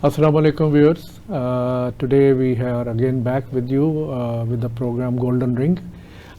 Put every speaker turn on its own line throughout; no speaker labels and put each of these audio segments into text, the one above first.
Assalamu alaikum viewers. Today we are again back with you with the program Golden Ring.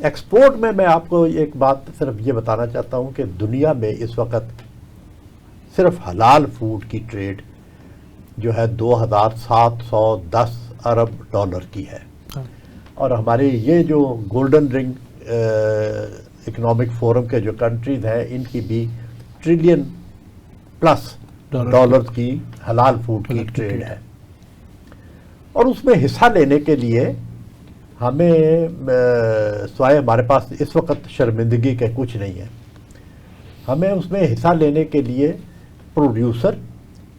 Export میں آپ کو ایک بات صرف یہ بتانا چاہتا ہوں کہ دنیا میں اس وقت صرف حلال فوڈ کی ٹریڈ جو ہے 2710 ارب ڈالر کی ہے، اور ہمارے یہ جو گولڈن رنگ اکنامک فورم کے جو کنٹریز ہیں ان کی بھی ٹریلین پلس ڈالر کی حلال فوڈ کی ٹریڈ ہے، اور اس میں حصہ لینے کے لیے ہمیں سوائے ہمارے پاس اس وقت شرمندگی کے کچھ نہیں ہے، ہمیں اس میں حصہ لینے کے لیے پروڈیوسر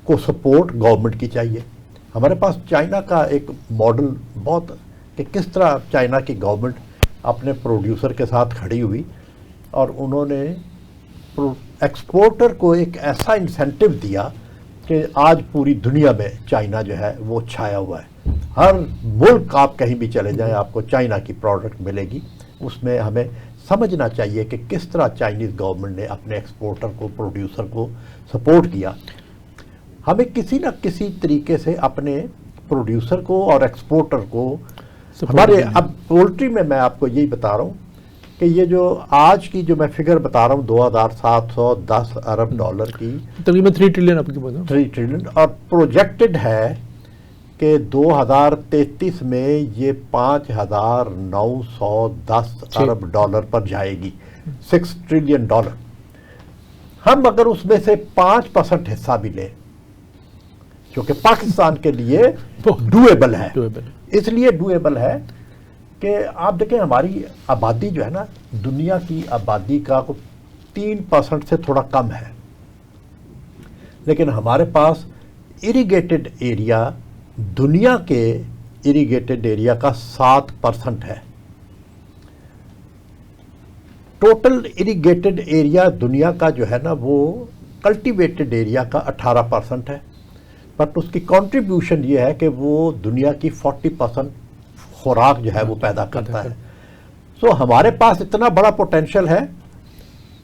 کو سپورٹ گورنمنٹ کی چاہیے. ہمارے پاس چائنا کا ایک ماڈل بہت کہ کس طرح چائنا کی گورنمنٹ اپنے پروڈیوسر کے ساتھ کھڑی ہوئی اور انہوں نے ایکسپورٹر کو ایک ایسا انسینٹو دیا کہ آج پوری دنیا میں چائنا جو ہے وہ چھایا ہوا ہے. ہر ملک آپ کہیں بھی چلے جائیں آپ کو چائنا کی پروڈکٹ ملے گی. اس میں ہمیں سمجھنا چاہیے کہ کس طرح چائنیز گورنمنٹ نے اپنے ایکسپورٹر کو پروڈیوسر کو سپورٹ کیا. ہمیں کسی نہ کسی طریقے سے اپنے پروڈیوسر کو اور ایکسپورٹر کو ہمارے اب پولٹری میں آپ کو یہی بتا رہا ہوں کہ یہ جو آج کی جو میں فگر بتا رہا ہوں 2710 ارب ڈالر کی
تقریباً 3 ٹریلین آپ کی بات
3 ٹریلین اور پروجیکٹڈ ہے کہ 2033 میں یہ 5910 ارب ڈالر پر جائے گی، 6 ٹریلین ڈالر. ہم اگر اس میں سے 5% حصہ بھی لیں جو کہ پاکستان کے لیے ڈویبل ہے، اس لیے ڈویبل ہے کہ آپ دیکھیں ہماری آبادی جو ہے نا دنیا کی آبادی کا 3% سے تھوڑا کم ہے، لیکن ہمارے پاس اریگیٹڈ ایریا دنیا کے اریگیٹڈ ایریا کا 7% ہے. ٹوٹل اریگیٹڈ ایریا دنیا کا جو ہے نا وہ کلٹیویٹڈ ایریا کا 18% ہے، بٹ اس کی کنٹریبیوشن یہ ہے کہ وہ دنیا کی 40% خوراک جو ہے وہ پیدا کرتا ہے. سو ہمارے پاس اتنا بڑا پوٹینشل ہے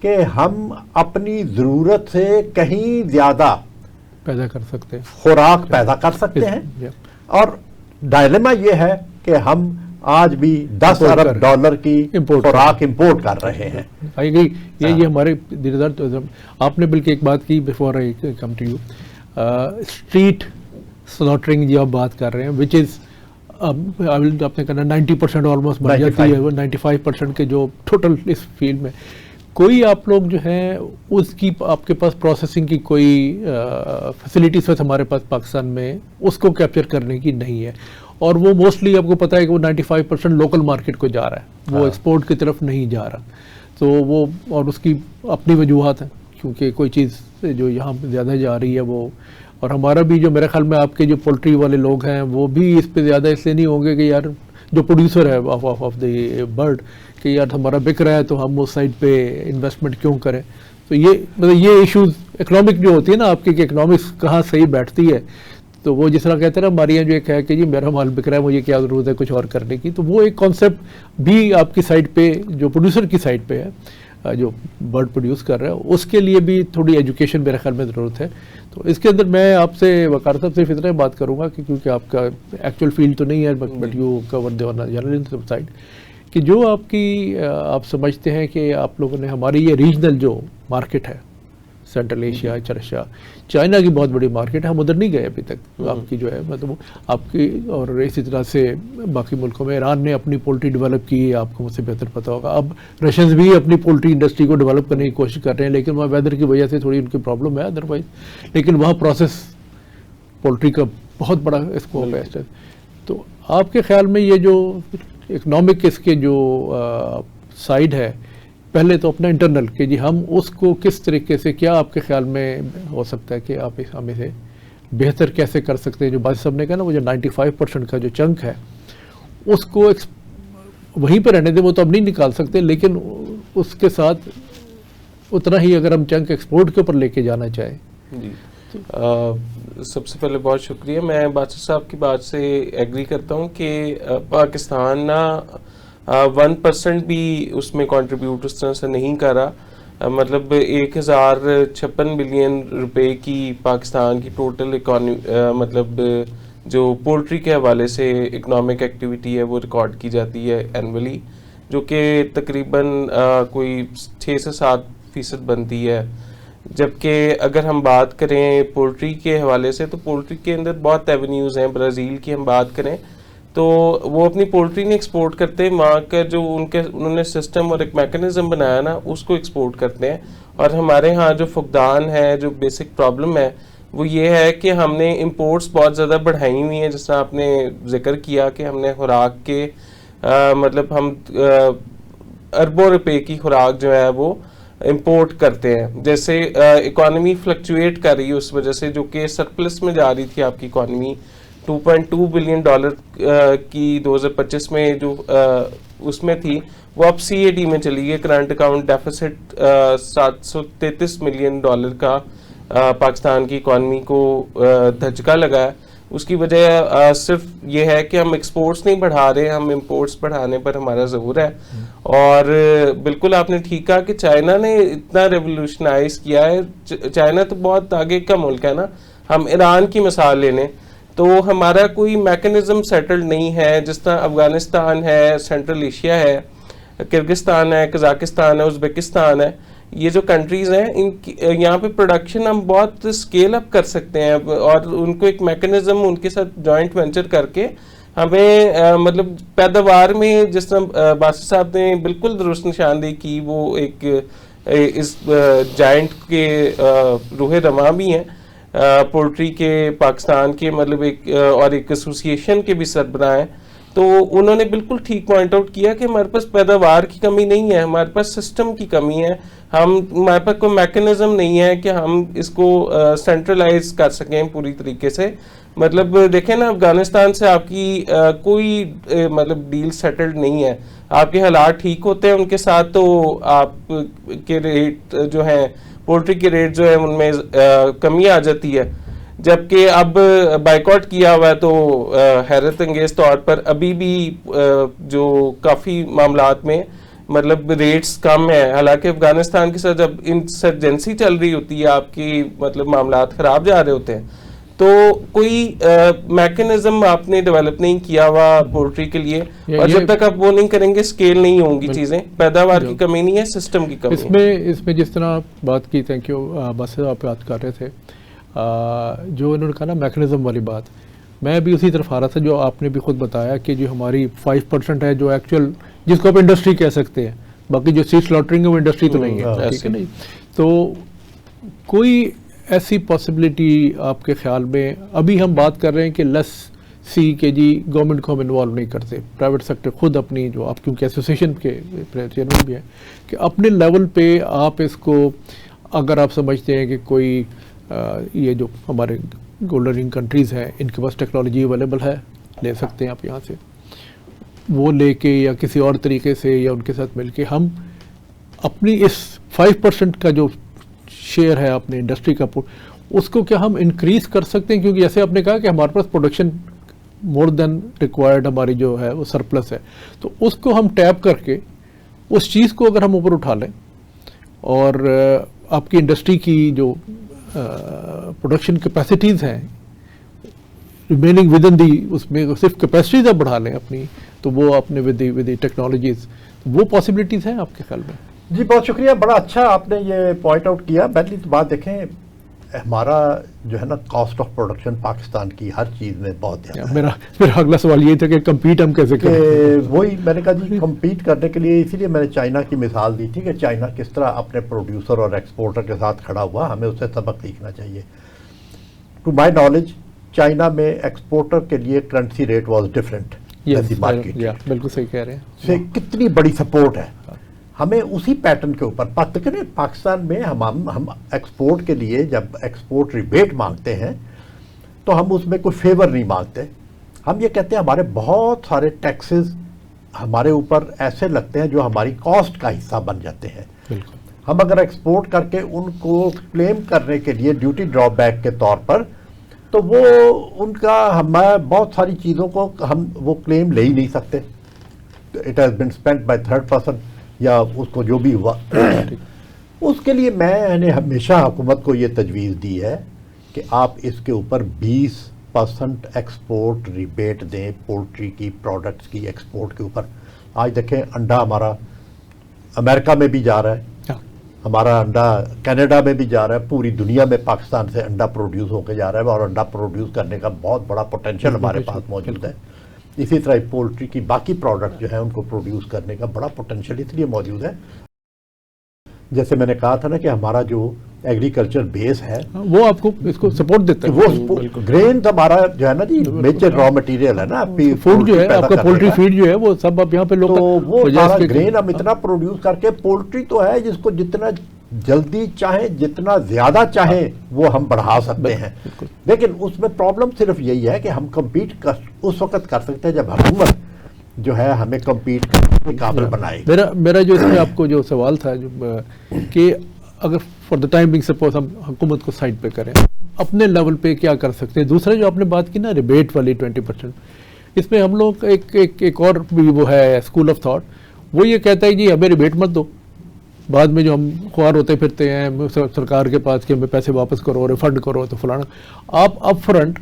کہ ہم اپنی ضرورت سے کہیں زیادہ
پیدا کر سکتے ہیں،
خوراک پیدا کر سکتے ہیں. اور ڈائلیما یہ ہے کہ ہم آج بھی 10 ارب ڈالر کی خوراک امپورٹ کر رہے ہیں.
یہ ہمارے آپ نے بلکہ ایک بات کی before I come to you, street slaughtering جو آپ بات کر رہے ہیں وچ از آپ نے کہنا 90% آلموسٹ بن جاتی ہے، 95% کے جو ٹوٹل اس فیلڈ میں کوئی آپ لوگ جو ہیں اس کی آپ کے پاس پروسیسنگ کی کوئی فیسلٹیز ہمارے پاس پاکستان میں اس کو کیپچر کرنے کی نہیں ہے، اور وہ موسٹلی آپ کو پتہ ہے کہ وہ 95% لوکل مارکیٹ کو جا رہا ہے، وہ ایکسپورٹ کی طرف نہیں جا رہا. تو وہ اور اس کی اپنی وجوہات ہیں کیونکہ کوئی چیز جو یہاں پہ زیادہ جا رہی ہے وہ، اور ہمارا بھی جو میرے خیال میں آپ کے جو پولٹری والے لوگ ہیں وہ بھی اس پہ زیادہ اس لیے نہیں ہوں گے کہ یار جو پروڈیوسر ہے آف دی برڈ کہ یار ہمارا بک رہا ہے تو ہم اس سائڈ پہ انویسٹمنٹ کیوں کریں. تو یہ مطلب یہ ایشوز اکنامک جو ہوتی ہے نا آپ کی کہ اکنامکس کہاں صحیح بیٹھتی ہے، تو وہ جس طرح کہتے ہیں نا ہمارے یہاں جو ایک ہے کہ جی میرا مال بک رہا ہے مجھے کیا ضرورت ہے کچھ اور کرنے کی، تو وہ ایک کانسیپٹ بھی آپ کی سائڈ پہ جو پروڈیوسر کی سائڈ پہ ہے جو برڈ پروڈیوس کر رہا ہے اس کے لیے بھی تھوڑی ایجوکیشن میرے خیال میں ضرورت ہے. تو اس کے اندر میں آپ سے وقار صاحب صرف اتنا بات کروں گا کہ کیونکہ آپ کا ایکچوئل فیلڈ تو نہیں ہے but you cover the journalism side, کہ جو آپ کی آپ سمجھتے ہیں کہ آپ لوگوں نے ہماری یہ ریجنل جو مارکیٹ ہے سینٹرل ایشیا چرشا چائنا کی بہت بڑی مارکیٹ ہے، ہم ادھر نہیں گئے ابھی تک. آپ کی جو ہے مطلب آپ کی اور اسی طرح سے باقی ملکوں میں ایران نے اپنی پولٹری ڈیولپ کی ہے، آپ کو مجھ سے بہتر پتہ ہوگا. اب رشینز بھی اپنی پولٹری انڈسٹری کو ڈیولپ کرنے کی کوشش کر رہے ہیں لیکن وہاں ویدر کی وجہ سے تھوڑی ان کی پرابلم ہے ادروائز، لیکن وہاں پروسیس پولٹری کا بہت بڑا اسکوپ ہے. تو آپ کے خیال میں یہ جو اکنامک اس کے جو سائڈ ہے پہلے تو اپنا انٹرنل کہ جی ہم اس کو کس طریقے سے کیا آپ کے خیال میں ہو سکتا ہے کہ آپ ہم اسے بہتر کیسے کر سکتے ہیں؟ جو باجی صاحب نے کہا نا وہ جو 95% کا جو چنک ہے اس کو وہیں پہ رہنے دیں، وہ تو اب نہیں نکال سکتے، لیکن اس کے ساتھ اتنا ہی اگر ہم چنک ایکسپورٹ کے اوپر لے کے جانا چاہیں.
جی سب سے پہلے بہت شکریہ. میں بادشاہ صاحب کی بات سے ایگری کرتا ہوں کہ پاکستان 1% بھی اس میں کنٹریبیوٹ اس طرح سے نہیں کر رہا. مطلب 1056 بلین روپے کی پاکستان کی ٹوٹل مطلب جو پولٹری کے حوالے سے اکنامک ایکٹیویٹی ہے وہ ریکارڈ کی جاتی ہے اینولی، جو کہ تقریباً کوئی 6 سے 7% بنتی ہے. جبکہ اگر ہم بات کریں پولٹری کے حوالے سے تو پولٹری کے اندر بہت ایونیوز ہیں. برازیل کی ہم بات کریں تو وہ اپنی پولٹری نہیں ایکسپورٹ کرتے, وہاں کا جو انہوں نے سسٹم اور ایک میکنزم بنایا نا اس کو ایکسپورٹ کرتے ہیں. اور ہمارے ہاں جو فقدان ہے, جو بیسک پرابلم ہے وہ یہ ہے کہ ہم نے امپورٹس بہت زیادہ بڑھائی ہوئی ہیں. جس طرح آپ نے ذکر کیا کہ ہم نے خوراک کے مطلب ہم اربوں روپے کی خوراک جو ہے وہ امپورٹ کرتے ہیں. جیسے اکانومی فلکچویٹ کر رہی ہے اس وجہ سے, جو کہ سرپلس میں جا رہی تھی آپ کی اکانومی $2.2 بلین کی 2025 میں جو اس میں تھی, وہ اب CAD میں چلی گئی. کرنٹ اکاؤنٹ ڈیفیسٹ $733 ملین کا پاکستان کی اکانومی کو دھچکا لگا ہے. اس کی وجہ صرف یہ ہے کہ ہم ایکسپورٹس نہیں بڑھا رہے, ہم امپورٹس بڑھانے پر ہمارا زور ہے. اور بالکل آپ نے ٹھیک کہا کہ چائنا نے اتنا ریولوشنائز کیا ہے. چائنا تو بہت آگے کا ملک ہے نا. ہم ایران کی مثال لے لیں تو ہمارا کوئی میکنزم سیٹلڈ نہیں ہے. جس طرح افغانستان ہے, سینٹرل ایشیا ہے, کرگستان ہے, قزاقستان ہے, ازبکستان ہے, یہ جو کنٹریز ہیں ان کی یہاں پہ پروڈکشن ہم بہت اسکیل اپ کر سکتے ہیں. اور ان کو ایک میکنزم ان کے ساتھ جوائنٹ وینچر کر کے ہمیں مطلب پیداوار میں, جس طرح باسط صاحب نے بالکل درست نشاندہی کی, وہ ایک اس جائنٹ کے روح رواں بھی ہیں پولٹری کے پاکستان کے, مطلب ایک اور ایک ایسوسیشن کے بھی سربراہ ہیں. تو انہوں نے بالکل ٹھیک پوائنٹ آؤٹ کیا کہ ہمارے پاس پیداوار کی کمی نہیں ہے, ہمارے پاس سسٹم کی کمی ہے. ہمارے پاس کوئی میکنزم نہیں ہے کہ ہم اس کو سینٹرلائز کر سکیں پوری طریقے سے. مطلب دیکھیں نا, افغانستان سے آپ کی کوئی مطلب ڈیل سیٹلڈ نہیں ہے. آپ کے حالات ٹھیک ہوتے ہیں ان کے ساتھ تو آپ کے ریٹ جو ہیں, پولٹری کے ریٹ جو ہے ان میں کمی آ جاتی ہے. جبکہ اب بائیکاٹ کیا ہوا ہے تو حیرت انگیز طور پر ابھی بھی جو کافی معاملات میں مطلب ریٹس کم ہیں. حالانکہ افغانستان کے ساتھ جب انسرجنسی چل رہی ہوتی ہے, آپ کی مطلب معاملات خراب جا رہے ہوتے ہیں, تو کوئی میکنزم آپ نے ڈیولپ نہیں کیا ہوا پولٹری کے لیے. اور جب تک آپ وہ نہیں کریں گے اسکیل نہیں ہوں گی چیزیں. پیداوار کی کمی نہیں ہے, سسٹم کی کمی
اس میں جس طرح آپ بات کی, تھینک یو بس آپ بات کر رہے تھے, جو انہوں نے کہا نا میکنزم والی بات, میں بھی اسی طرف آ رہا تھا جو آپ نے بھی خود بتایا کہ جو ہماری 5% ہے جو ایکچوئل جس کو آپ انڈسٹری کہہ سکتے ہیں, باقی جو سیڈ سلاٹرنگ ہے وہ انڈسٹری تو نہیں ہے, ٹھیک ہے نہیں. تو کوئی ایسی پاسبلٹی آپ کے خیال میں, ابھی ہم بات کر رہے ہیں کہ لیس سی کہ جی گورنمنٹ کو ہم انوالو نہیں کرتے, پرائیویٹ سیکٹر خود اپنی, جو آپ کیونکہ ایسوسیشن کے چیئرمین بھی ہیں, کہ اپنے لیول پہ آپ اس کو, اگر آپ سمجھتے ہیں کہ کوئی یہ جو ہمارے گولڈن رنگ کنٹریز ہیں ان کے پاس ٹیکنالوجی اویلیبل ہے, لے سکتے ہیں آپ یہاں سے, وہ لے کے یا کسی اور طریقے سے یا ان کے ساتھ مل کے ہم اپنی اس 5% کا جو شیئر ہے اپنے انڈسٹری کا, اس کو کیا ہم انکریز کر سکتے ہیں. کیونکہ جیسے آپ نے کہا کہ ہمارے پاس پروڈکشن مور دین ریکوائرڈ ہماری جو ہے وہ سرپلس ہے, تو اس کو ہم ٹیپ کر کے اس چیز کو اگر ہم اوپر اٹھا لیں, اور آپ کی انڈسٹری کی جو پروڈکشن کیپیسٹیز ہیں ریمیننگ ود ان دی, اس میں صرف کیپیسٹیز آپ بڑھا لیں اپنی, تو وہ اپنے ود دی ٹیکنالوجیز, وہ پاسبلٹیز ہیں آپ کے خیال میں؟
جی بہت شکریہ, بڑا اچھا آپ نے یہ پوائنٹ آؤٹ کیا. پہلی تو بات دیکھیں, ہمارا جو ہے نا کاسٹ آف پروڈکشن پاکستان کی ہر چیز میں بہت زیادہ.
میرا اگلا سوال یہ تھا کہ کمپیٹ ہم کیسے کریں.
وہی میں نے کہا جی, کمپیٹ کرنے کے لیے اسی لیے میں نے چائنا کی مثال دی تھی کہ چائنا کس طرح اپنے پروڈیوسر اور ایکسپورٹر کے ساتھ کھڑا ہوا, ہمیں اس سے سبق سیکھنا چاہیے. ٹو مائی نالج چائنا میں ایکسپورٹر کے لیے currency rate was different than the market.
بالکل صحیح کہہ رہے ہیں.
کتنی بڑی سپورٹ ہے, ہمیں اسی پیٹرن کے اوپر پاکستان میں ہم ایکسپورٹ کے لیے جب ایکسپورٹ ریبیٹ مانگتے ہیں تو ہم اس میں کوئی فیور نہیں مانگتے. ہم یہ کہتے ہیں ہمارے بہت سارے ٹیکسز ہمارے اوپر ایسے لگتے ہیں جو ہماری کاسٹ کا حصہ بن جاتے ہیں.
بالکل.
ہم اگر ایکسپورٹ کر کے ان کو کلیم کرنے کے لیے ڈیوٹی ڈرا بیک کے طور پر, تو وہ ان کا ہمارا بہت ساری چیزوں کو ہم وہ کلیم لے ہی نہیں سکتے. It has been spend by third person یا اس کو جو بھی ہوا. اس کے لیے میں نے ہمیشہ حکومت کو یہ تجویز دی ہے کہ آپ اس کے اوپر 20% ایکسپورٹ ریبیٹ دیں پولٹری کی پروڈکٹس کی ایکسپورٹ کے اوپر. آج دیکھیں انڈا ہمارا امریکہ میں بھی جا رہا ہے, ہمارا انڈا کینیڈا میں بھی جا رہا ہے, پوری دنیا میں پاکستان سے انڈا پروڈیوس ہو کے جا رہا ہے, اور انڈا پروڈیوس کرنے کا بہت بڑا پوٹینشیل ہمارے پاس موجود ہے. اسی طرح پولٹری کی باقی پروڈکٹ جو ہیں ان کو پروڈیوس کرنے کا بڑا پوٹینشیل اس لیے موجود ہے. جیسے میں نے کہا تھا نا کہ ہمارا جو ایگریکلچر بیس ہے
وہ آپ کو اس کو سپورٹ دیتا ہے.
وہ گرین ہمارا جو ہے نا جی میجر را مٹیریل ہے نا,
فوڈ جو ہے آپ کا پولٹری فیڈ جو ہے وہ سب آپ یہاں پہ لوگ,
تو وہ سارا گرین ہم اتنا پروڈیوس کر کے, پولٹری تو ہے جس کو جتنا جلدی چاہیں جتنا زیادہ چاہیں وہ ہم بڑھا سکتے ہیں. لیکن اس میں پرابلم صرف یہی ہے کہ ہم کمپیٹ اس وقت کر سکتے ہیں جب حکومت جو ہے ہمیں کمپیٹ کرنے کے قابل بنائے.
میرا جو اس میں آپ کو جو سوال تھا کہ اگر for the time being suppose ہم حکومت کو سائڈ پہ کریں, اپنے لیول پہ کیا کر سکتے ہیں. دوسرا جو آپ نے بات کی نا ریبیٹ والی 20%, اس میں ہم لوگ ایک اور بھی وہ ہے اسکول آف تھاٹ, وہ یہ کہتا ہے جی ہمیں ریبیٹ مت دو, بعد میں جو ہم خوار ہوتے پھرتے ہیں سرکار کے پاس کہ ہمیں پیسے واپس کرو, ریفنڈ کرو, تو فلانا آپ اپ فرنٹ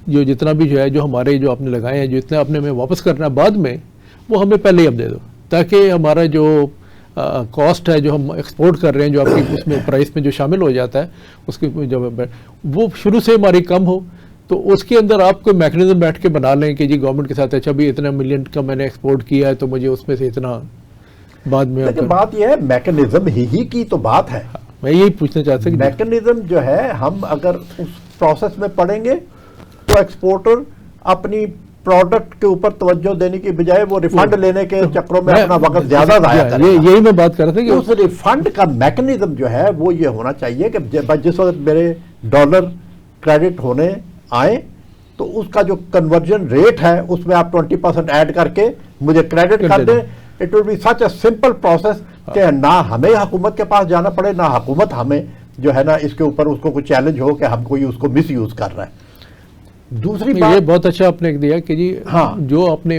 جو جتنا بھی جو ہے جو ہمارے جو آپ نے لگائے ہیں, جو اتنا آپ نے ہمیں واپس کرنا ہے بعد میں, وہ ہمیں پہلے ہی اب دے دو, تاکہ ہمارا جو کاسٹ ہے جو ہم ایکسپورٹ کر رہے ہیں, جو آپ کی اس میں پرائس میں جو شامل ہو جاتا ہے اس کی جب وہ شروع سے ہماری کم ہو, تو اس کے اندر آپ کوئی میکنزم بیٹھ کے بنا لیں کہ جی گورنمنٹ کے ساتھ اچھا بھی اتنا ملین کا میں نے ایکسپورٹ کیا ہے تو مجھے اس میں سے اتنا بعد میں.
لیکن بات یہ ہے میکنزم ہی کی تو بات ہے.
میں یہی پوچھنا چاہتا ہوں کہ
میکنزم جو ہے ہم اگر اس پروسیس میں پڑیں گے تو ایکسپورٹر اپنی پروڈکٹ کے اوپر توجہ دینے کی بجائے وہ ریفنڈ لینے کے چکروں میں اپنا وقت زیادہ ضائع کرے گا.
یہی میں بات کر رہا تھا کہ
اس ریفنڈ کا میکنزم جو ہے وہ یہ ہونا چاہیے کہ جس وقت میرے ڈالر کریڈٹ ہونے آئیں تو اس کا جو کنورژن ریٹ ہے اس میں آپ 20% ایڈ کر کے مجھے کریڈٹ کر دیں. It will be such a simple process کہ نہ ہمیں حکومت کے پاس جانا پڑے, نہ حکومت ہمیں جو ہے نا اس کے اوپر اس کو کوئی چیلنج ہو کہ ہم کوئی اس کو مس یوز کر رہا ہے. دوسری
یہ
بات
بہت اچھا آپ نے دیا کہ جی
ہاں
جو اپنے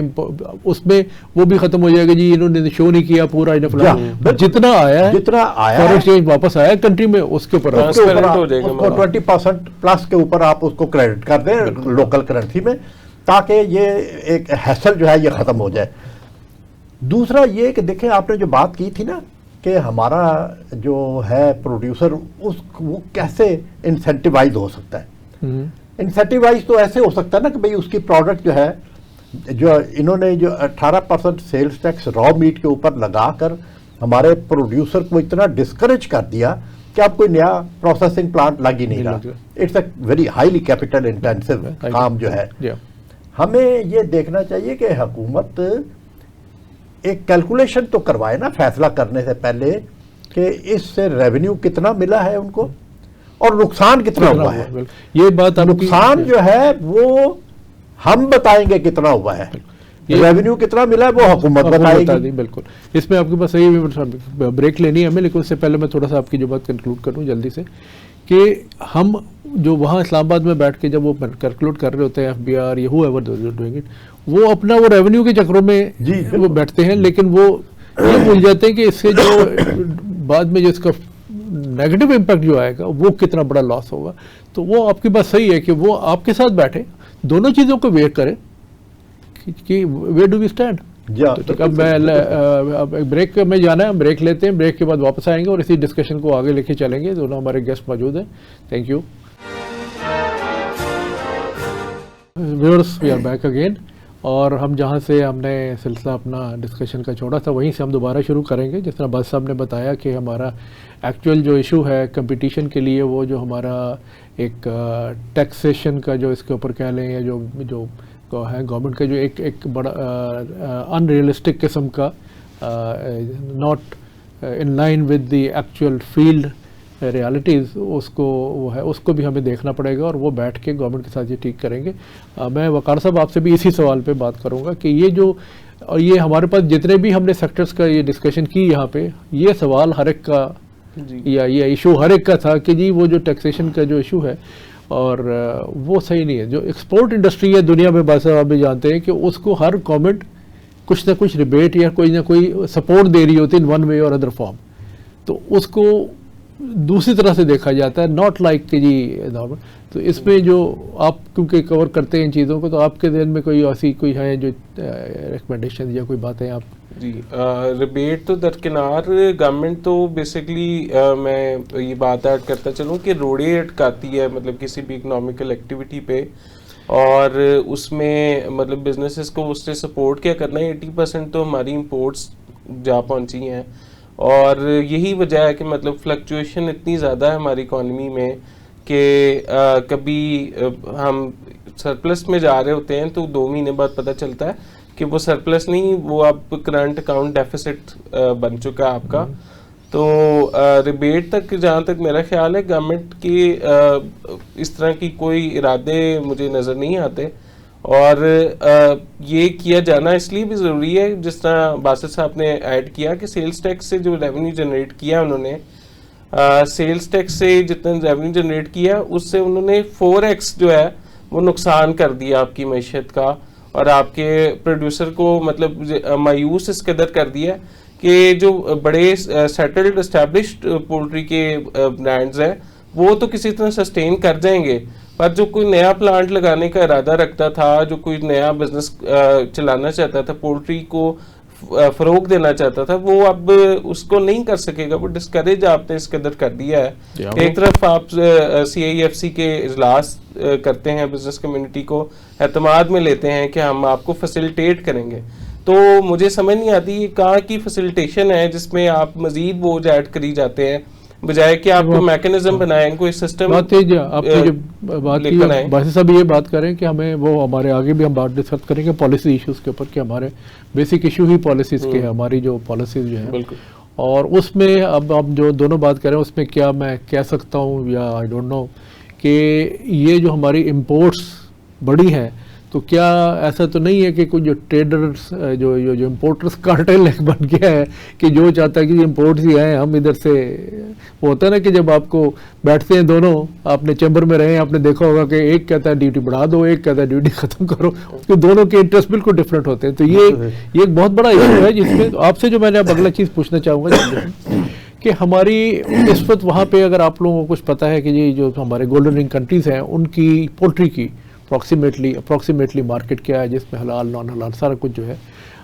اس میں وہ بھی ختم ہو جائے گا جی انہوں نے شو نہیں کیا پورا, جتنا آیا فارن ایکسچینج واپس آیا کنٹری میں اس کے اوپر
20% پلس کے اوپر آپ اس کو کریڈٹ کر دیں لوکل کرنسی میں, تاکہ یہ ایک ہیسل جو ہے یہ ختم ہو جائے. دوسرا یہ کہ دیکھیں آپ نے جو بات کی تھی نا کہ ہمارا جو ہے پروڈیوسر وہ کیسے انسینٹیوائز ہو سکتا ہے. انسینٹیوائز تو ایسے ہو سکتا ہے نا کہ بھئی اس کی پروڈکٹ جو ہے جو انہوں نے جو 18% سیلز ٹیکس را میٹ کے اوپر لگا کر ہمارے پروڈیوسر کو اتنا ڈسکریج کر دیا کہ اب کوئی نیا پروسیسنگ پلانٹ لگ ہی نہیں رہا. It's a very highly capital intensive کام جو ہے. ہمیں یہ دیکھنا چاہیے کہ حکومت ایک کیلکولیشن تو کروائے نا فیصلہ کرنے سے پہلے کہ اس سے ریونیو کتنا ملا ہے ان کو اور نقصان کتنا ہوا ہے.
یہ بات
نقصان جو ہے وہ ہم بتائیں گے کتنا ہوا ہے, ریونیو کتنا ملا ہے وہ حکومت بتائے گی.
بالکل. اس میں آپ کے پاس صحیح بریک لینی ہے ہمیں, لیکن اس سے پہلے میں تھوڑا سا آپ کی جو بات کنکلوڈ کروں جلدی سے کہ ہم جو وہاں اسلام آباد میں بیٹھ کے جب وہ کیلکولیٹ کر رہے ہوتے ہیں FBR یا whoever doing it, وہ اپنا وہ ریونیو کے چکروں میں وہ بیٹھتے ہیں, لیکن وہ یہ بھول جاتے ہیں کہ اس سے جو بعد میں جو اس کا نیگیٹو امپیکٹ جو آئے گا وہ کتنا بڑا لاس ہوگا. تو وہ آپ کی بات صحیح ہے کہ وہ آپ کے ساتھ بیٹھے دونوں چیزوں کو ویٹ کریں کہ ویئر ڈو وی اسٹینڈ. اب میں بریک میں جانا ہے, ہم بریک لیتے ہیں, بریک کے بعد واپس آئیں گے اور اسی ڈسکشن کو آگے لے کے چلیں گے. دونوں ہمارے گیسٹ موجود ہیں. Thank you viewers, we are back again. اور ہم جہاں سے ہم نے سلسلہ اپنا ڈسکشن کا چھوڑا تھا وہیں سے ہم دوبارہ شروع کریں گے. جس طرح بس صاحب نے بتایا کہ ہمارا ایکچوئل جو ایشو ہے کمپٹیشن کے لیے وہ جو ہمارا ایک ٹیکسیشن کا جو اس کے اوپر کہہ لیں یا جو ہے گورنمنٹ کا جو ایک بڑا ان ریئلسٹک قسم کا not in line with the actual field realities, اس کو وہ ہے اس کو بھی ہمیں دیکھنا پڑے گا اور وہ بیٹھ کے گورنمنٹ کے ساتھ یہ ٹھیک کریں گے. میں وقار صاحب آپ سے بھی اسی سوال پہ بات کروں گا کہ یہ جو اور یہ ہمارے پاس جتنے بھی ہم نے سیکٹرز کا یہ ڈسکشن کی یہاں پہ, یہ سوال ہر ایک کا یا یہ ایشو ہر ایک کا تھا کہ جی وہ جو ٹیکسیشن کا جو ایشو ہے اور وہ صحیح نہیں ہے. جو ایکسپورٹ انڈسٹری ہے دنیا میں بس آپ بھی جانتے ہیں کہ اس کو ہر گورنمنٹ کچھ نہ کچھ ریبیٹ یا کوئی نہ کوئی سپورٹ دے رہی ہوتی ہے ان ون وے اور ادر فارم, تو اس کو دوسری طرح سے دیکھا جاتا ہے, ناٹ لائک کہ جی. تو اس میں جو آپ کیونکہ کور کرتے ہیں ان چیزوں کو، تو آپ کے ذہن میں کوئی ایسی کوئی ہے جو ریکمنڈیشن یا کوئی باتیں آپ؟
جی ریبیٹ تو درکنار، گورنمنٹ تو بیسکلی میں یہ بات ایڈ کرتا چلوں کہ روڑے اٹکاتی ہے مطلب کسی بھی اکنامیکل ایکٹیویٹی پہ، اور اس میں مطلب بزنسز کو اس سے سپورٹ کیا کرنا ہے. 80% تو ہماری امپورٹس جا پہنچی ہیں، اور یہی وجہ ہے کہ مطلب فلکچویشن اتنی زیادہ ہے ہماری اکانومی میں کہ کبھی ہم سرپلس میں جا رہے ہوتے ہیں تو 2 مہینے بعد پتہ چلتا ہے کہ وہ سرپلس نہیں، وہ اب کرنٹ اکاؤنٹ ڈیفیسٹ بن چکا ہے آپ کا. تو ریبیٹ تک جہاں تک میرا خیال ہے گورنمنٹ کی اس طرح کی کوئی ارادے مجھے نظر نہیں آتے، اور یہ کیا جانا اس لیے بھی ضروری ہے جس طرح باسط صاحب نے ایڈ کیا کہ سیلز ٹیکس سے جو ریونیو جنریٹ کیا انہوں نے، سیلز ٹیکس سے جتنا ریونیو جنریٹ کیا اس سے انہوں نے 4x جو ہے وہ نقصان کر دیا آپ کی معیشت کا، اور آپ کے پروڈیوسر کو مطلب مایوس اس قدر کر دیا کہ جو بڑے سیٹلڈ اسٹیبلشڈ پولٹری کے برانڈز ہیں وہ تو کسی طرح سسٹین کر جائیں گے، پر جو کوئی نیا پلانٹ لگانے کا ارادہ رکھتا تھا، جو کوئی نیا بزنس چلانا چاہتا تھا، پولٹری کو فروغ دینا چاہتا تھا، وہ اب اس کو نہیں کر سکے گا. وہ ڈسکریج آپ نے اس قدر کر دیا ہے. ایک طرف آپ CIFC کے اجلاس کرتے ہیں، بزنس کمیونٹی کو اعتماد میں لیتے ہیں کہ ہم آپ کو فیسیلیٹیٹ کریں گے، تو مجھے سمجھ نہیں آتی یہ کہاں کی فیسیلیٹیشن ہے جس میں آپ مزید بوجھ ایڈ کری جاتے ہیں بجائے کہ آپ کو میکنزم بنائیں، کوئی سسٹم
آپ نے جو بات کی باسط صاحب یہ بات کریں کہ ہمیں وہ ہمارے آگے بھی ہم بات ڈسکس کریں گے پالیسی ایشوز کے اوپر کہ ہمارے بیسک ایشو ہی پالیسیز کے ہیں، ہماری جو پالیسیز جو ہیں.
بالکل.
اور اس میں اب جو دونوں بات کریں اس میں کیا میں کہہ سکتا ہوں یا آئی ڈونٹ نو کہ یہ جو ہماری امپورٹس بڑی ہیں تو کیا ایسا تو نہیں ہے کہ کوئی جو ٹریڈرز جو امپورٹرز کارٹل بن گیا ہے کہ جو چاہتا ہے کہ امپورٹس ہی ہیں، ہم ادھر سے وہ ہوتا ہے نا کہ جب آپ کو بیٹھتے ہیں دونوں، آپ نے چیمبر میں رہے، آپ نے دیکھا ہوگا کہ ایک کہتا ہے ڈیوٹی بڑھا دو، ایک کہتا ہے ڈیوٹی ختم کرو، کہ دونوں کے انٹرسٹ بالکل ڈفرینٹ ہوتے ہیں. تو یہ ایک بہت بڑا ایشو ہے جس میں آپ سے جو میں نے اب اگلا چیز پوچھنا چاہوں گا کہ ہماری اس وقت وہاں پہ اگر آپ لوگوں کو کچھ پتہ ہے کہ یہ جو ہمارے گولڈن رنگ کنٹریز ہیں ان کی پولٹری کی اپروکسیمیٹلی مارکیٹ کیا ہے، جس میں حلال نان حلال سارا کچھ جو ہے.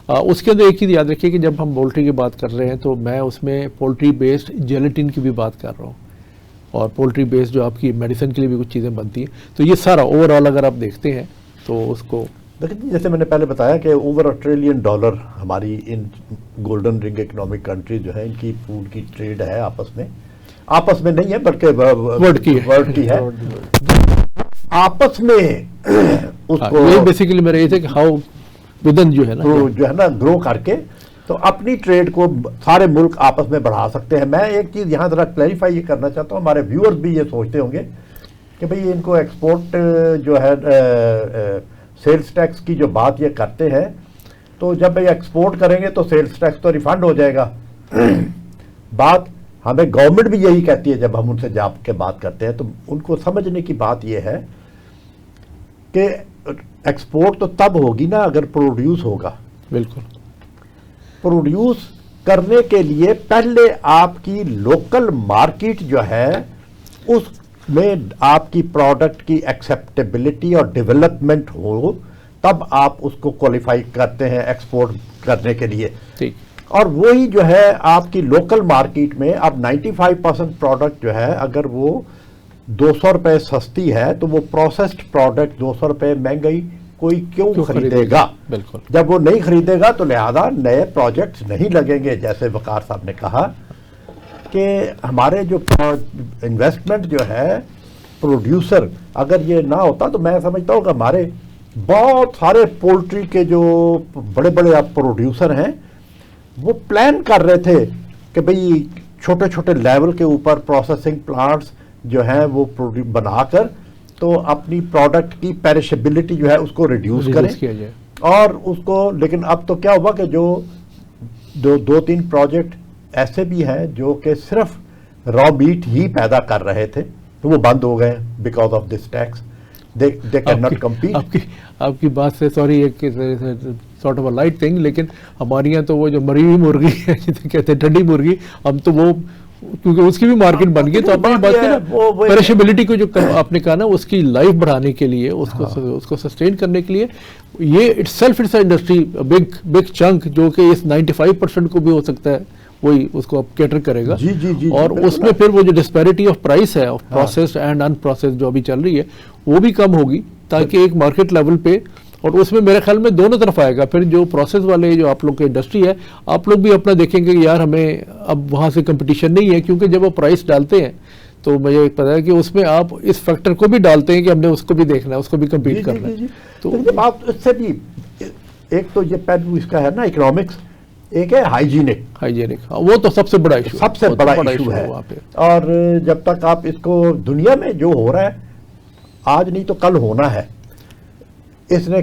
اس کے اندر ایک چیز یاد رکھیے کہ جب ہم پولٹری کی بات کر رہے ہیں تو میں اس میں پولٹری بیسڈ جیلیٹن کی بھی بات کر رہا ہوں، اور پولٹری بیسڈ جو آپ کی میڈیسن کے لیے بھی کچھ چیزیں بنتی ہیں. تو یہ سارا اوور آل اگر آپ دیکھتے ہیں تو اس کو
لیکن جیسے میں نے پہلے بتایا کہ اوور $1 ٹریلین ہماری ان گولڈن رنگ اکنامک کنٹری جو ہے ان کی فوڈ کی ٹریڈ ہے آپس میں نہیں ہے بلکہ ورلڈ کی ہے. آپس میں اس کو
بیسیکلی میرا یہ تھا کہ ہاؤ ودن جو ہے
نا گرو کر کے تو اپنی ٹریڈ کو سارے ملک آپس میں بڑھا سکتے ہیں. میں ایک چیز یہاں ذرا کلیریفائی یہ کرنا چاہتا ہوں، ہمارے ویورز بھی یہ سوچتے ہوں گے کہ بھئی ان کو ایکسپورٹ جو ہے سیلز ٹیکس کی جو بات یہ کرتے ہیں تو جب یہ ایکسپورٹ کریں گے تو سیلز ٹیکس تو ریفنڈ ہو جائے گا. بات ہمیں گورنمنٹ بھی یہی کہتی ہے جب ہم ان سے جاب کے بات کرتے ہیں، تو ان کو سمجھنے کی بات یہ ہے کہ ایکسپورٹ تو تب ہوگی نا اگر پروڈیوس ہوگا.
بالکل.
پروڈیوس کرنے کے لیے پہلے آپ کی لوکل مارکیٹ جو ہے اس میں آپ کی پروڈکٹ کی ایکسیپٹیبلٹی اور ڈیولپمنٹ ہو، تب آپ اس کو کوالیفائی کرتے ہیں ایکسپورٹ کرنے کے لیے. اور وہی جو ہے آپ کی لوکل مارکیٹ میں اب 95% پروڈکٹ جو ہے اگر وہ 200 روپے سستی ہے تو وہ پروسیسڈ پروڈکٹ 200 روپے مہنگائی کوئی کیوں خریدے گا؟
بالکل.
جب وہ نہیں خریدے گا تو لہذا نئے پروجیکٹس نہیں لگیں گے. جیسے وقار صاحب نے کہا کہ ہمارے جو انویسٹمنٹ جو ہے پروڈیوسر اگر یہ نہ ہوتا تو میں سمجھتا ہوں کہ ہمارے بہت سارے پولٹری کے جو بڑے بڑے آپ پروڈیوسر ہیں وہ پلان کر رہے تھے کہ بھئی چھوٹے چھوٹے لیول کے اوپر پروسیسنگ پلانٹس جو ہیں وہ بنا کر تو اپنی پروڈکٹ کی پیرشبلٹی جو ہے اس کو ریڈیوس کریں اور اس کو. لیکن اب تو کیا ہوا کہ جو 2-3 پروجیکٹ ایسے بھی ہیں جو کہ صرف را میٹ ہی پیدا کر رہے تھے تو وہ بند ہو گئے because of this tax. They cannot compete.
آپ کی بات سے سوری ایک سارٹ آف لائٹ تھنگ، لیکن ہمارے یہاں تو وہ جو مری ہوئی مرغی ہے جسے کہتے ہیں ٹھنڈی مرغی، ہم تو وہ کیونکہ اس کی بھی مارکیٹ بن گئی. تو آپ نے بات کی نا پیرشیبلٹی کو جو آپ نے کہا نا اس کی لائف بڑھانے کے لیے, اس کو سسٹین کرنے کے لیے, یہ itself its industry big chunk جو کہ اس 95% کو بھی ہو سکتا ہے وہی اس کو اب کیٹر کرے گا. اور اس میں پھر وہ جو ڈسپیرٹی آف پرائس ہے of processed and in processed جو ابھی چل رہی ہے وہ بھی کم ہوگی, تاکہ ایک مارکیٹ لیول پہ, اور اس میں میرے خیال میں دونوں طرف آئے گا. پھر جو پروسیس والے جو آپ لوگ کی انڈسٹری ہے, آپ لوگ بھی اپنا دیکھیں گے کہ یار ہمیں اب وہاں سے کمپٹیشن نہیں ہے, کیونکہ جب وہ پرائس ڈالتے ہیں تو مجھے پتا ہے کہ اس میں آپ اس فیکٹر کو بھی ڈالتے ہیں کہ ہم نے اس کو بھی دیکھنا ہے, اس کو بھی کمپیٹ کرنا ہے.
تو آپ اس سے بھی ایک تو یہ پہلو اس کا ہے نا اکنامکس, ایک ہے ہائیجینک,
وہ تو سب سے بڑا ایشو,
سب سے بڑا ایشو ہے. اور جب تک آپ اس کو دنیا میں جو ہو رہا ہے آج نہیں تو کل ہونا ہے, اس نے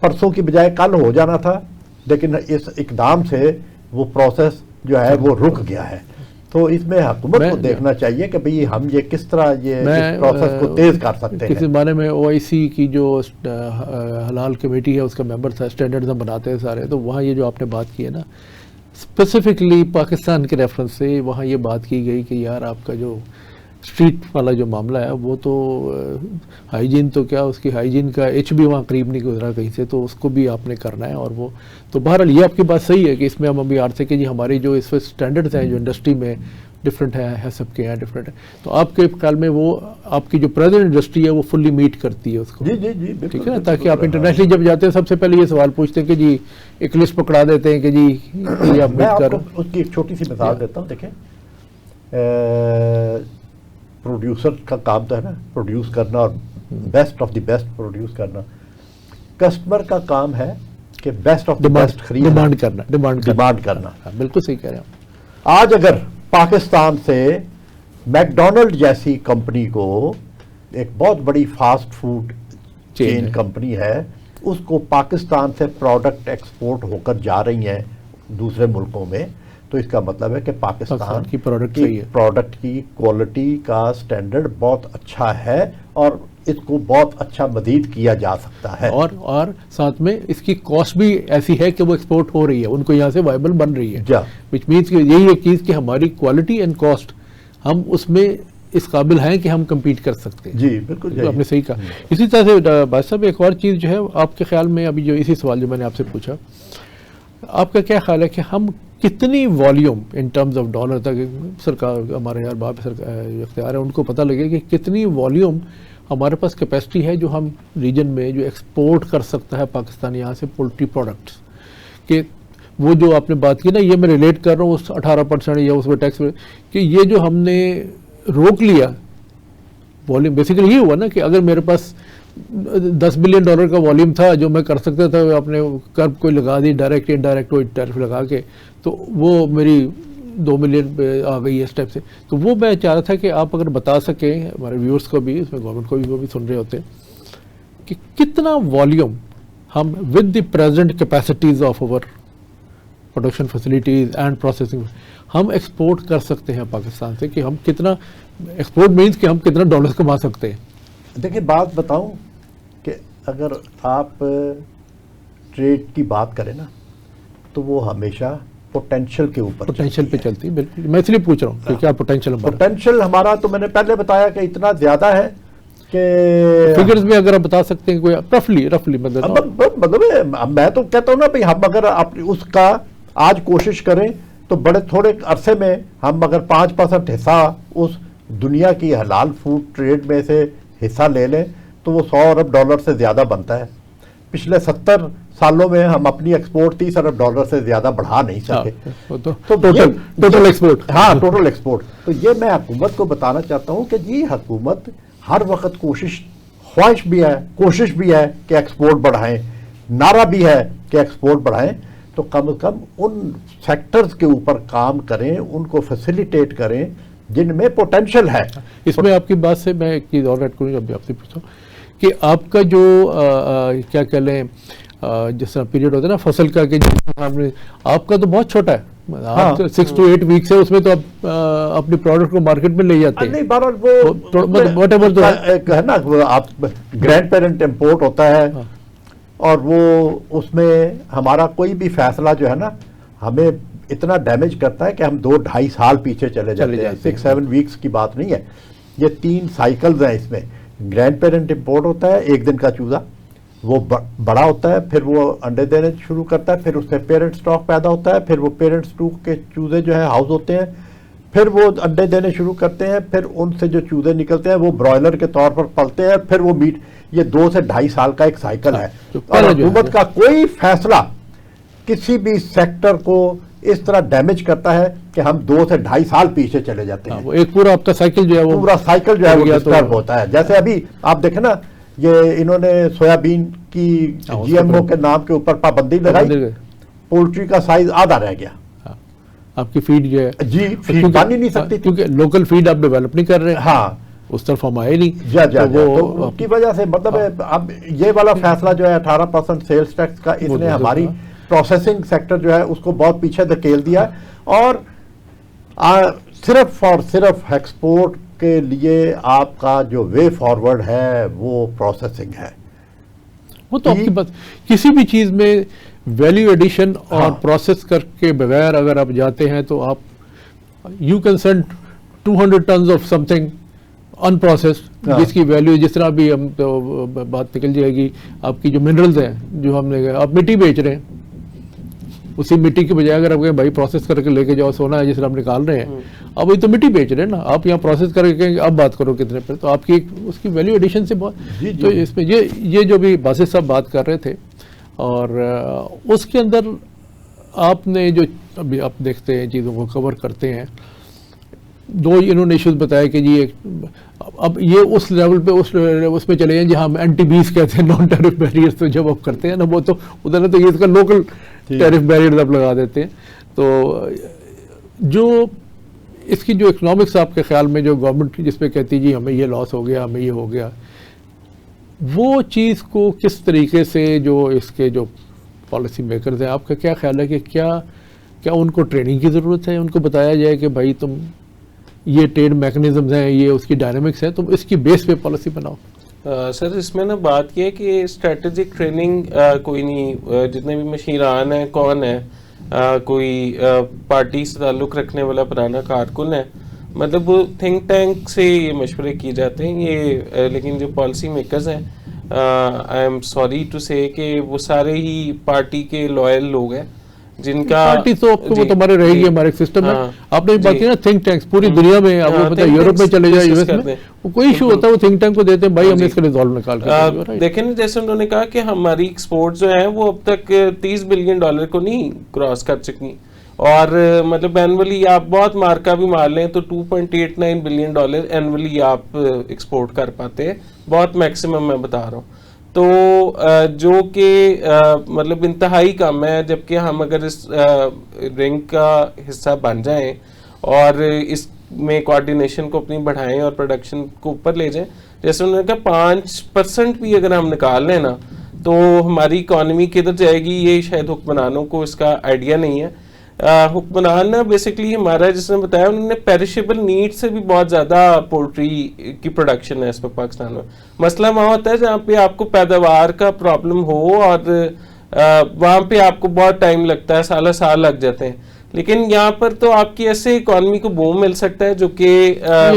پرسوں کی بجائے کل ہو جانا تھا, لیکن اس اقدام سے وہ پروسیس جو ہے وہ رک گیا ہے. تو اس میں حکومت کو دیکھنا چاہیے کہ بھئی ہم یہ کس طرح یہ پروسیس کو تیز کر سکتے ہیں.
کسی زمانے میں OIC کی جو حلال کمیٹی ہے اس کا ممبر تھا, اسٹینڈرڈز ہم بناتے ہیں سارے, تو وہاں یہ جو آپ نے بات کی ہے نا اسپیسیفکلی پاکستان کے ریفرنس سے, وہاں یہ بات کی گئی کہ یار آپ کا جو اسٹریٹ والا جو معاملہ ہے وہ تو ہائیجین تو کیا, اس کی ہائیجین کا ایچ بھی وہاں قریب نہیں گزرا کہیں سے, تو اس کو بھی آپ نے کرنا ہے. اور وہ تو بہرحال یہ آپ کی بات صحیح ہے کہ اس میں ہم ابھی عرض ہے کہ جی ہماری جو اس وقت اسٹینڈرڈز ہیں جو انڈسٹری میں ڈفرینٹ ہے سب کے یہاں ڈفرینٹ ہے, تو آپ کے خیال میں وہ آپ کی جو پریزنٹ انڈسٹری ہے وہ فلی میٹ کرتی ہے اس کو؟
جی
ٹھیک ہے نا, تاکہ آپ انٹرنیشنلی جب جاتے ہیں سب سے پہلے یہ سوال پوچھتے ہیں کہ جی ایک لسٹ پکڑا دیتے ہیں کہ جی یہ آپ میٹ کر.
اس کی ایک چھوٹی سی مثال دیتا ہوں. دیکھیں پروڈیوسر کا کام تو ہے نا پروڈیوس کرنا اور best of the best produce کرنا. کسٹمر کا کام ہے کہ best of the best
demand کرنا.
بالکل
صحیح کہہ رہے ہیں.
آج اگر پاکستان سے میک ڈونلڈ جیسی کمپنی کو, ایک بہت بڑی فاسٹ فوڈ چین کمپنی ہے, اس کو پاکستان سے پروڈکٹ ایکسپورٹ ہو کر جا رہی ہیں دوسرے ملکوں میں, تو اس کا مطلب ہے کہ پاکستان
کی
پروڈکٹ کی کوالٹی کا سٹینڈرڈ بہت اچھا ہے, اور اس کو بہت اچھا مزید کیا جا سکتا ہے.
اور ساتھ میں اس کی کاسٹ بھی ایسی ہے کہ وہ ایکسپورٹ ہو رہی ہے, ان کو یہاں سے وائبل بن رہی ہے, وچ مینس کہ یہی ایک چیز کہ ہماری کوالٹی اینڈ کاسٹ ہم اس میں اس قابل ہیں کہ ہم کمپیٹ کر سکتے ہیں.
جی بالکل
آپ نے صحیح کہا. اسی طرح سے بھائی صاحب ایک اور چیز جو ہے آپ کے خیال میں, ابھی جو اسی سوال جو میں نے آپ سے پوچھا, آپ کا کیا خیال ہے کہ ہم کتنی volume in terms of dollar تک, سرکار ہمارے یار باپ اختیار ہے ان کو پتہ لگے کہ کتنی والیوم ہمارے پاس کیپیسٹی ہے جو ہم ریجن میں جو ایکسپورٹ کر سکتا ہے پاکستان یہاں سے پولٹری پروڈکٹس, کہ وہ جو آپ نے بات کی نا, یہ میں ریلیٹ کر رہا ہوں اس 18% یا اس میں ٹیکس, کہ یہ جو ہم نے روک لیا والیوم, بیسیکلی یہ ہوا نا کہ اگر میرے پاس $10 بلین کا والیوم تھا جو میں کر سکتا تھا, اپنے کرب کو لگا دی ڈائریکٹ انڈائریکٹ ٹیرف لگا کے, تو وہ میری 2 ملین پہ آ گئی ہے اس ٹائپ سے. تو وہ میں چاہ رہا تھا کہ آپ اگر بتا سکیں ہمارے ویورز کو بھی, اس میں گورنمنٹ کو بھی, وہ بھی سن رہے ہوتے ہیں کہ کتنا والیوم ہم with the present capacities of over production facilities and processing ہم ایکسپورٹ کر سکتے ہیں پاکستان سے, کہ ہم کتنا ایکسپورٹ مینس کہ ہم کتنا ڈالر کما سکتے ہیں.
دیکھیں بات بتاؤں کہ اگر آپ ٹریڈ کی بات کریں نا تو وہ ہمیشہ پوٹینشل کے اوپر
پوٹینشل پہ چلتی ہے. بالکل, میں اس لیے پوچھ رہا ہوں کہ کیا
پوٹینشل ہمارا, تو میں نے پہلے بتایا کہ اتنا زیادہ ہے کہ
فگرز میں اگر آپ بتا سکتے ہیں کوئی رفلی
مطلب میں تو کہتا ہوں نا بھائی, ہم اگر اس کا آج کوشش کریں تو بڑے تھوڑے عرصے میں ہم اگر 5% حصہ اس دنیا کی حلال فوڈ ٹریڈ میں سے حصہ لے لیں تو وہ $100 ارب سے زیادہ بنتا ہے. پچھلے 70 سالوں میں ہم اپنی ایکسپورٹ $30 ارب سے زیادہ بڑھا نہیں سکے.
Total export.
ہاں ٹوٹل ایکسپورٹ. تو یہ میں حکومت کو بتانا چاہتا ہوں کہ جی حکومت ہر وقت خواہش بھی ہے, کوشش بھی ہے کہ ایکسپورٹ بڑھائیں, نعرہ بھی ہے کہ ایکسپورٹ بڑھائیں, تو کم از کم ان سیکٹرز کے اوپر کام کریں, ان کو فیسیلیٹیٹ کریں جن میں پوٹینشل ہے.
اس میں آپ کی بات سے میں ایک چیز اور ایڈ کروں گا, ابھی آپ سے پوچھتا ہوں کہ آپ کا جو کیا کہہ لیں جس طرح پیریڈ ہوتا ہے نا فصل کا, کہ آپ کا تو بہت چھوٹا ہے, 6 to 8 ویکس ہے, اس میں تو آپ اپنی پروڈکٹ کو مارکیٹ میں لے جاتے ہیں.
نہیں بہرحال وہ ہے نا, آپ گرینڈ پیرنٹ امپورٹ ہوتا ہے, اور وہ اس میں ہمارا کوئی بھی فیصلہ جو ہے نا, ہمیں اتنا ڈیمیج کرتا ہے کہ ہم 2-2.5 سال پیچھے چلے جاتے ہیں. 6-7 ویکس کی بات نہیں ہے, یہ 3 سائیکلز ہیں اس میں. گرینڈ پیرنٹ امپورٹ ہوتا ہے, 1 دن کا چوزا, وہ بڑا ہوتا ہے, پھر وہ انڈے دینے شروع کرتا ہے, پھر اس سے پیرنٹ سٹاک پیدا ہوتا ہے, پھر وہ پیرنٹ سٹاک کے چوزے جو ہیں ہاؤس ہوتے ہیں, پھر وہ انڈے دینے شروع کرتے ہیں, پھر ان سے جو چوزے نکلتے ہیں وہ برائلر کے طور پر پلتے ہیں, پھر وہ میٹ. یہ 2 سے 2.5 سال کا ایک سائیکل ہے. اور حکومت کا کوئی فیصلہ کسی بھی سیکٹر کو اس طرح ڈیمیج کرتا ہے کہ ہم 2 سے 2.5 سال پیچھے چلے جاتے ہیں.
وہ ایک پورا آپ کا سائیکل جو ہے وہ
پورا سائیکل جو ہے وہ ڈسٹرب ہوتا ہے. جیسے ابھی آپ دیکھیں نا, یہ انہوں نے سویابین کی جی ایم او کے نام کے اوپر پابندی لگائی, پولٹری کا سائز آدھا رہ گیا.
آپ کی فیڈ جو ہے
جی فیڈ بن ہی نہیں سکتی,
کیونکہ لوکل فیڈ آپ ڈیولپ نہیں کر رہے.
ہاں,
اس طرف ہم آئے نہیں.
تو ان کی وجہ سے مطلب اب یہ والا فیصلہ جو ہے 18% سیلز ٹیکس کا, اس نے ہماری پروسیسنگ سیکٹر جو ہے اس کو بہت پیچھے دھکیل دیا. اور صرف اور صرف ایکسپورٹ کے لیے آپ کا جو وے فارورڈ ہے وہ پروسیسنگ ہے.
وہ تو آپ کی بات, کسی بھی چیز میں ویلیو ایڈیشن اور پروسیس کر کے بغیر اگر آپ جاتے ہیں تو آپ you can send 200 tons of some thing in processed, جس کی ویلیو, جس طرح بھی ہم تو بات نکل جائے گی. آپ کی جو منرلز ہیں جو ہم نے, آپ مٹی بیچ رہے ہیں, اسی مٹی کے بجائے اگر آپ کہیں بھائی پروسیس کر کے لے کے جاؤ, سونا ہے جس طرح آپ نکال رہے ہیں, اب وہی تو مٹی بیچ رہے ہیں نا, آپ یہاں پروسیس کر کے کہیں اب بات کرو کتنے پر, تو آپ کی اس کی ویلیو ایڈیشن سے بہت. تو اس میں یہ جو بھی باسط صاحب بات کر رہے تھے, اور اس کے اندر آپ نے جو ابھی آپ دیکھتے ہیں چیزوں کو کور کرتے ہیں, 2 انہوں نے ایشوز بتایا کہ جی اب یہ اس لیول پہ اس میں چلے جائیں جہاں ہم اینٹی بیس کہتے ہیں, نان ٹیرف بیریئرز. تو جب آپ کرتے ہیں نا وہ تو ادھر تو یہ اس کا لوکل ٹیرف بیریئرز آپ لگا دیتے ہیں. تو جو اس کی جو اکنامکس آپ کے خیال میں جو گورنمنٹ جس پہ کہتی جی ہمیں یہ لاس ہو گیا, ہمیں یہ ہو گیا, وہ چیز کو کس طریقے سے جو اس کے جو پالیسی میکرز ہیں, آپ کا کیا خیال ہے کہ کیا ان کو ٹریننگ کی ضرورت ہے, ان کو بتایا جائے کہ بھائی تم یہ ٹریڈ میکنزمز ہیں, یہ اس کی ڈائنامکس ہے, تم اس کی بیس پہ پالیسی بناؤ.
سر اس میں نا بات یہ ہے کہ اسٹریٹجک ٹریننگ کوئی نہیں, جتنے بھی مشیران ہیں, کون ہے, کوئی پارٹی سے تعلق رکھنے والا پرانا کارکن ہے, مطلب وہ تھنک ٹینک سے یہ مشورے کیے جاتے ہیں یہ. لیکن جو پالیسی میکرز ہیں, آئی ایم سوری ٹو سے کہ وہ سارے ہی پارٹی کے لوئل لوگ ہیں, جن کا
پارٹی تو وہ تمہارے رہے گی, ہمارے سسٹم میں. آپ نے بات کی نا تھنک ٹینکس پوری دنیا میں, آپ کو پتا ہے یورپ میں چلے جائے, US میں کوئی ایشو ہوتا ہے وہ تھنک ٹینک کو دیتے ہیں, بھائی ہم نے اس کا ریزالو نکال کے.
دیکھیں نا, جیسے انہوں نے کہا کہ ہماری ایکسپورٹ جو ہیں وہ اب تک $30 بلین کو نہیں کراس کر چکی, اور مطلب اینولی آپ بہت مارکا بھی مار لیں تو $2.89 بلین اینولی آپ ایکسپورٹ کر پاتے ہیں, بہت میکسیمم میں بتا رہا ہوں. تو جو کہ مطلب انتہائی کم ہے, جبکہ ہم اگر اس رنگ کا حصہ بن جائیں اور اس میں کوارڈینیشن کو اپنی بڑھائیں اور پروڈکشن کو اوپر لے جائیں, جیسے انہوں نے کہا 5% بھی اگر ہم نکال لیں نا تو ہماری اکانومی کدھر جائے گی, یہ شاید حکمرانوں کو اس کا آئیڈیا نہیں ہے. حکمران نا بیسکلی ہمارا جس نے بتایا, انہوں نے پیرشیبل نیڈ سے بھی بہت زیادہ پولٹری کی پروڈکشن ہے اس وقت پاکستان میں. مسئلہ وہاں ہوتا ہے جہاں پہ آپ کو پیداوار کا پرابلم ہو, اور وہاں پہ آپ کو بہت ٹائم لگتا ہے, سالہ سال لگ جاتے ہیں. لیکن یہاں پر تو آپ کی ایسے اکانومی کو بوم مل سکتا ہے جو کہ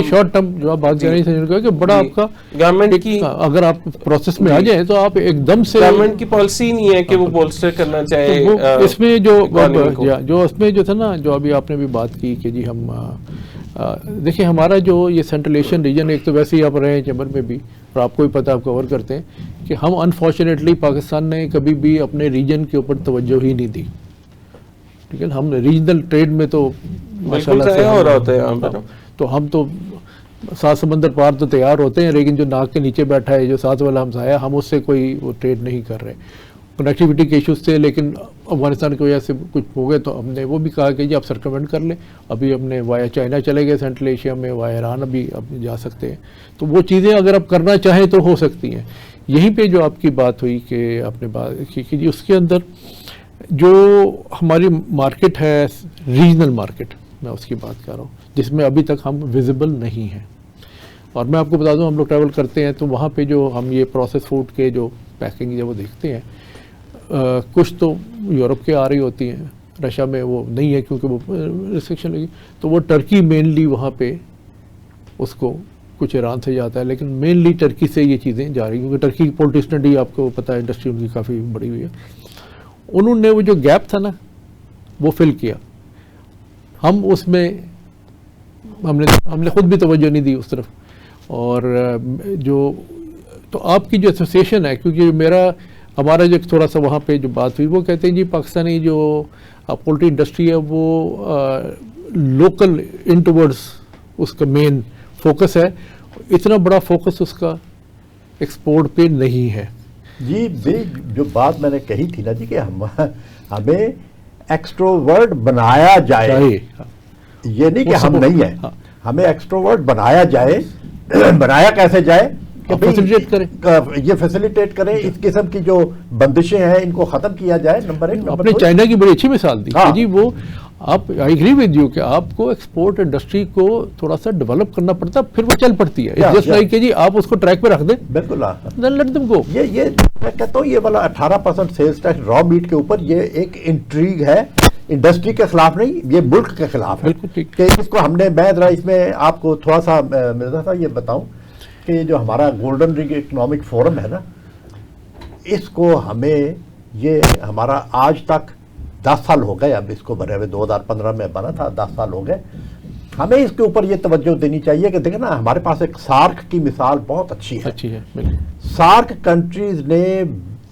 شارٹ ٹرم جو آپ بات کر رہی ہیں کہ بڑا آپ کا
گورنمنٹ کی,
اگر آپ پروسیس میں آ جائیں تو آپ ایک دم سے,
گورنمنٹ کی پالیسی نہیں ہے کہ وہ بولسٹر کرنا چاہے
اس میں جو اس میں جو تھا نا, جو ابھی آپ نے بھی بات کی کہ جی ہم دیکھیں ہمارا جو یہ سینٹرل ایشین ریجن, ایک تو ویسے ہی آپ رہے ہیں چیمبر میں بھی اور آپ کو بھی پتہ, آپ کور کرتے ہیں کہ ہم انفارچونیٹلی پاکستان نے کبھی بھی اپنے ریجن کے اوپر توجہ ہی نہیں دی. ٹھیک ہے, ہم ریجنل ٹریڈ میں تو ماشاءاللہ سے ہو رہا ہوتا ہے, تو ہم تو 7 سمندر پار تو تیار ہوتے ہیں, لیکن جو ناک کے نیچے بیٹھا ہے جو ساتھ والا ہمسایہ, ہم اس سے کوئی وہ ٹریڈ نہیں کر رہے. کنیکٹیوٹی کے ایشوز تھے, لیکن افغانستان کی وجہ سے کچھ ہو گئے, تو ہم نے وہ بھی کہا کہ جی آپ سرکمنٹ کر لیں. ابھی ہم نے وایا چائنا چلے گئے سینٹرل ایشیا میں, وایا ایران ابھی اب جا سکتے ہیں. تو وہ چیزیں اگر آپ کرنا چاہیں تو ہو سکتی ہیں. یہیں پہ جو آپ کی بات ہوئی کہ آپ نے بات کی کہ جی اس کے اندر جو ہماری مارکیٹ ہے ریجنل مارکیٹ, میں اس کی بات کر رہا ہوں, جس میں ابھی تک ہم ویزیبل نہیں ہیں. اور میں آپ کو بتا دوں, ہم لوگ ٹریول کرتے ہیں تو وہاں پہ جو ہم یہ پروسیس فوڈ کے جو پیکنگ ہے وہ دیکھتے ہیں, کچھ تو یورپ کے آ رہی ہوتی ہیں, رشیا میں وہ نہیں ہے کیونکہ وہ ریسٹرکشن لگی, تو وہ ٹرکی مینلی وہاں پہ اس کو کچھ ایران سے جاتا ہے, لیکن مینلی ٹرکی سے یہ چیزیں جا رہی ہیں کیونکہ ٹرکی کی پولیٹیشنری آپ کو پتہ ہے انڈسٹری ان کی کافی بڑی ہوئی ہے. انہوں نے وہ جو گیپ تھا نا وہ فل کیا. ہم اس میں ہم نے خود بھی توجہ نہیں دی اس طرف. اور جو تو آپ کی جو ایسوسیشن ہے, کیونکہ ہمارا جو تھوڑا سا وہاں پہ جو بات ہوئی وہ کہتے ہیں جی پاکستانی جو پولٹری انڈسٹری ہے وہ لوکل ان ٹورڈز اس کا مین فوکس ہے, اتنا بڑا فوکس اس کا ایکسپورٹ پہ نہیں ہے.
جی جو بات میں نے کہی تھی نا جی کہ ہمیں ایکسٹروورٹ بنایا جائے, یہ نہیں کہ ہم نہیں ہیں, ہمیں ایکسٹروورٹ بنایا جائے. بنایا کیسے جائے کہ
فیسیلیٹیٹ کریں,
یہ فیسیلیٹیٹ کریں, اس قسم کی جو بندشیں ہیں ان کو ختم کیا جائے. نمبر 1.
آپ نے چائنا کی بڑی اچھی مثال دی جی, وہ آپ آئی ایگری ود یو کہ آپ کو ایکسپورٹ انڈسٹری کو تھوڑا سا ڈیولپ کرنا پڑتا ہے, پھر وہ چل پڑتی ہے. جسٹ لائک کہ جی آپ اس کو ٹریک پہ رکھ دیں,
بالکل
دین لیٹ دم گو.
یہ میں کہتا ہوں یہ والا 18% سیلز ٹیکس را میٹ کے اوپر یہ ایک انٹریگ ہے, انڈسٹری کے خلاف نہیں, یہ ملک کے خلاف ہے.
بالکل ٹھیک.
کہ اس کو ہم نے, میں ذرا اس میں آپ کو تھوڑا سا مرزا صاحب یہ بتاؤں کہ جو ہمارا گولڈن رنگ اکنامک فورم ہے نا, اس کو ہمیں یہ ہمارا آج تک 10 سال ہو گئے, اب اس کو بنے ہوئے 2015 میں بنا تھا, 10 سال ہو گئے. ہمیں اس کے اوپر یہ توجہ دینی چاہیے کہ دیکھیں نا ہمارے پاس ایک سارک کی مثال بہت اچھی ہے. سارک کنٹریز نے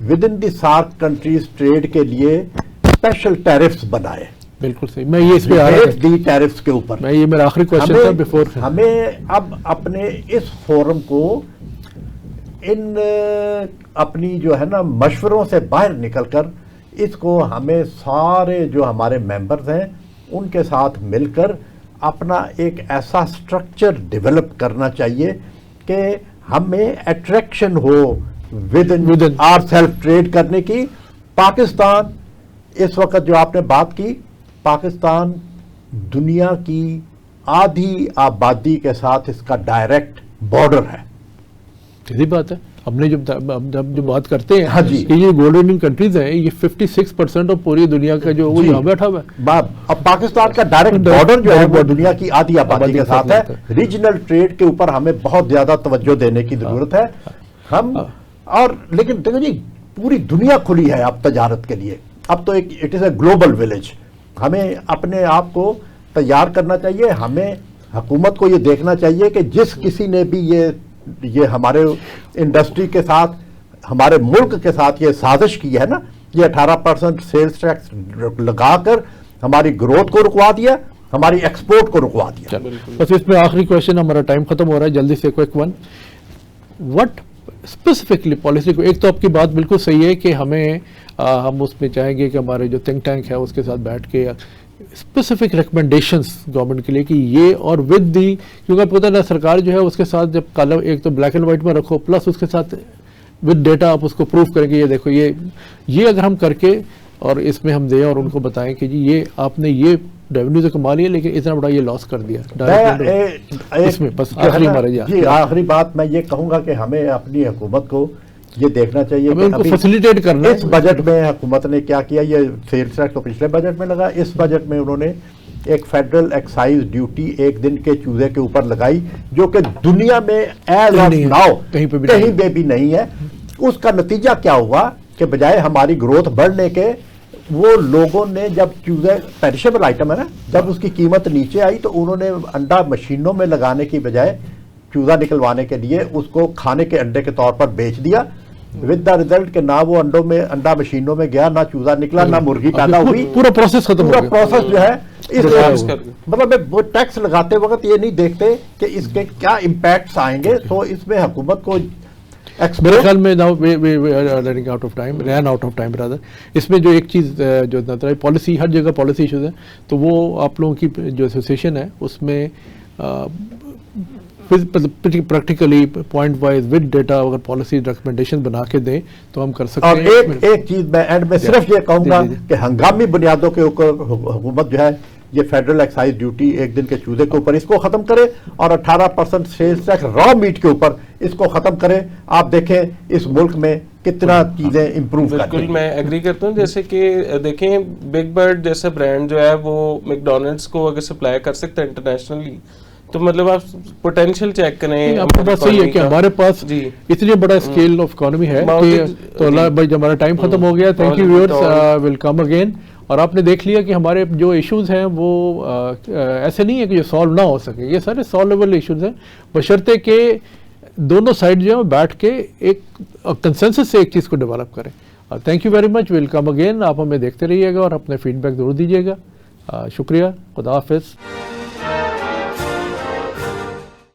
with in the SAARC countries trade کے لیے اسپیشل ٹیرفز بنائے.
بالکل صحیح, میں یہ اس پہ آ رہا
دی ٹیرفز کے اوپر.
میں یہ میرا آخری کوشچن تھا بیفور.
ہمیں اب اپنے اس فورم کو ان اپنی جو ہے نا مشوروں سے باہر نکل کر اس کو ہمیں سارے جو ہمارے ممبرز ہیں ان کے ساتھ مل کر اپنا ایک ایسا سٹرکچر ڈیولپ کرنا چاہیے کہ ہمیں اٹریکشن ہو with in our self trade کرنے کی. پاکستان اس وقت جو آپ نے بات کی, پاکستان دنیا کی آدھی آبادی کے ساتھ اس کا ڈائریکٹ بارڈر ہے.
صحیح بات ہے. ہم نے جب جو بات کرتے ہیں
ہاں جی,
کہ یہ گولڈن کنٹریز ہیں, یہ 56% آف پوری دنیا کا جو وہ یہاں بیٹھا ہوا ہے.
اب پاکستان کا ڈائریکٹ بارڈر جو ہے وہ دنیا کی آدھی آبادی کے ساتھ ہے. ریجنل ٹریڈ کے اوپر ہمیں بہت زیادہ توجہ دینے کی ضرورت ہے. ہم اور لیکن دیکھو جی پوری دنیا کھلی ہے اب تجارت کے لیے. اب تو ایک it is a global village. ہمیں اپنے آپ کو تیار کرنا چاہیے. ہمیں حکومت کو یہ دیکھنا چاہیے کہ جس کسی نے بھی یہ ہمارے انڈسٹری کے ساتھ, ہمارے ملک کے ساتھ یہ سازش کی ہے نا, یہ 18% سیلز ٹیکس لگا کر ہماری گروتھ کو رکوا دیا, ہماری ایکسپورٹ کو رکوا دیا.
بس اس میں آخری کوشچن, ہمارا ٹائم ختم ہو رہا ہے, جلدی سے quick one. What specifically policy کو, ایک تو آپ کی بات بالکل صحیح ہے کہ ہم اس میں چاہیں گے کہ ہمارے جو تھنک ٹینک ہے اس کے ساتھ بیٹھ کے اسپیسیفک ریکمنڈیشنس گورنمنٹ کے لیے کہ یہ, اور ود دی, کیونکہ آپ کو پتہ ہے نا سرکار جو ہے اس کے ساتھ جب کالم ایک تو بلیک اینڈ وائٹ میں رکھو, پلس اس کے ساتھ ود ڈیٹا آپ اس کو پروف کریں گے, یہ دیکھو یہ اگر ہم کر کے اور اس میں ہم دیں اور ان کو بتائیں کہ جی یہ آپ نے یہ ریونیو سے کما لیا لیکن اتنا بڑا یہ لاس کر دیا. اس میں بس
آخری بات میں یہ کہوں گا کہ ہمیں اپنی حکومت کو یہ دیکھنا چاہیے کہ
فیسیلیٹیٹ کرنا.
اس بجٹ میں حکومت نے کیا کیا, یہ سیلز ٹیکس تو پچھلے بجٹ میں لگا, اس بجٹ میں انہوں نے ایک فیڈرل ایکسائز ڈیوٹی ایک دن کے چوزے کے اوپر لگائی جو کہ دنیا میں ایز آف ناؤ کہیں پہ بھی نہیں ہے. اس کا نتیجہ کیا ہوا کہ بجائے ہماری گروتھ بڑھنے کے, وہ لوگوں نے جب چوزے پیرشیبل آئٹم ہے نا, جب اس کی قیمت نیچے آئی تو انہوں نے انڈا مشینوں میں لگانے کی بجائے چوزا نکلوانے کے لیے اس کو کھانے کے انڈے کے طور پر بیچ دیا, ود دا ریزلٹ کہ نہ وہ انڈا مشینوں میں گیا, نہ چوزا نکلا, نہ مرغی پیدا ہوئی. پورا پروسیس ختم ہو گیا. پورا پروسیس جو ہے مطلب وہ ٹیکس لگاتے وقت یہ نہیں دیکھتے کہ اس کے کیا امپیکٹس آئیں گے. تو اس میں حکومت کو
میرے خیال میں رن آؤٹ آف ٹائم برادر. اس میں جو ایک چیز جو نظر آئی, پالیسی, ہر جگہ پالیسی ایشوز ہیں, تو وہ آپ لوگوں کی جو ایسوسیشن ہے اس میں practically point wise with data اگر پالیسی ریکمنڈیشن بنا کے دیں تو ہم کر سکتے ہیں.
اور ایک چیز میں اینڈ میں صرف یہ کہوں گا کہ ہنگامی بنیادوں کے اوپر حکومت جو ہے یہ فیڈرل ایکسائز ڈیوٹی ایک دن کے چوزے کے اوپر اس کو ختم کرے, اور 18% سیلز ٹیکس را میٹ کے اوپر اس کو ختم کرے. آپ دیکھیں اس ملک میں کتنا چیزیں امپروو کرتی
بالکل
ہیں.
میں ایگری کرتا ہوں. جیسے کہ دیکھیں بگ برڈ جیسا برانڈ جو ہے وہ میکڈونلڈس کو اگر سپلائی کر سکتا ہے انٹرنیشنلی تو مطلب آپ پوٹینشیل چیک کریں.
آپ کی بات صحیح ہے کہ ہمارے پاس اتنی بڑا اسکیل آف اکانومی ہے کہ تو اللہ بھائی ہمارا ٹائم ختم ہو گیا. Thank you viewers, will come again. اور آپ نے دیکھ لیا کہ ہمارے جو ایشوز ہیں وہ ایسے نہیں ہے کہ یہ سالو نہ ہو سکے, یہ سارے سالویبل ایشوز ہیں بشرطے کہ دونوں سائڈ جو ہیں بیٹھ کے ایک کنسنسس سے ایک چیز کو ڈیولپ کریں. Thank you very much, welcome again. آپ ہمیں دیکھتے رہیے گا اور اپنے فیڈ بیک ضرور دیجیے گا. شکریہ, خدا حافظ.